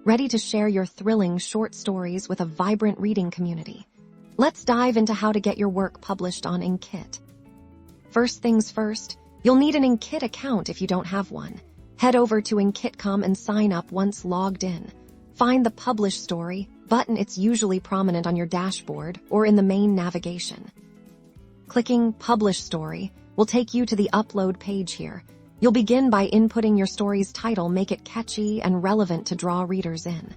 ready to share your thrilling short stories with a vibrant reading community. Let's dive into how to get your work published on Inkitt. First things first, you'll need an Inkitt account if you don't have one. Head over to Inkitt.com and sign up once logged in. Find the Publish Story button. It's usually prominent on your dashboard or in the main navigation. Clicking Publish Story will take you to the upload page here. You'll begin by inputting your story's title, make it catchy and relevant to draw readers in.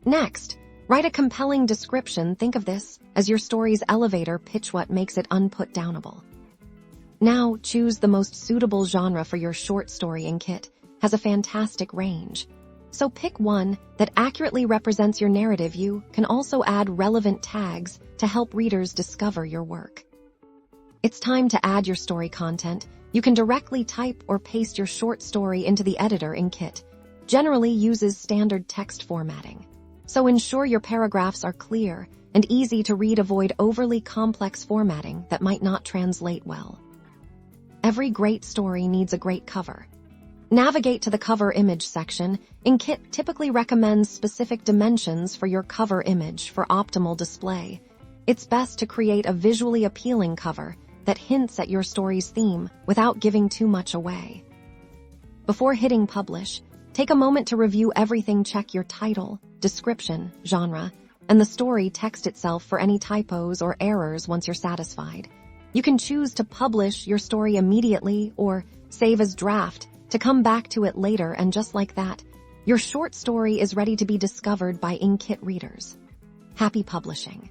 Next, write a compelling description. Think of this as your story's elevator pitch, what makes it unputdownable. Now, choose the most suitable genre for your short story. Inkitt has a fantastic range, so pick one that accurately represents your narrative. You can also add relevant tags to help readers discover your work. It's time to add your story content. You can directly type or paste your short story into the editor. Inkitt generally uses standard text formatting, so ensure your paragraphs are clear and easy to read. Avoid overly complex formatting that might not translate well. Every great story needs a great cover. Navigate to the cover image section. Inkitt typically recommends specific dimensions for your cover image for optimal display. It's best to create a visually appealing cover that hints at your story's theme without giving too much away. Before hitting publish, take a moment to review everything. Check your title, description, genre, and the story text itself for any typos or errors. Once you're satisfied, you can choose to publish your story immediately or save as draft to come back to it later, and just like that, your short story is ready to be discovered by Inkitt readers. Happy publishing!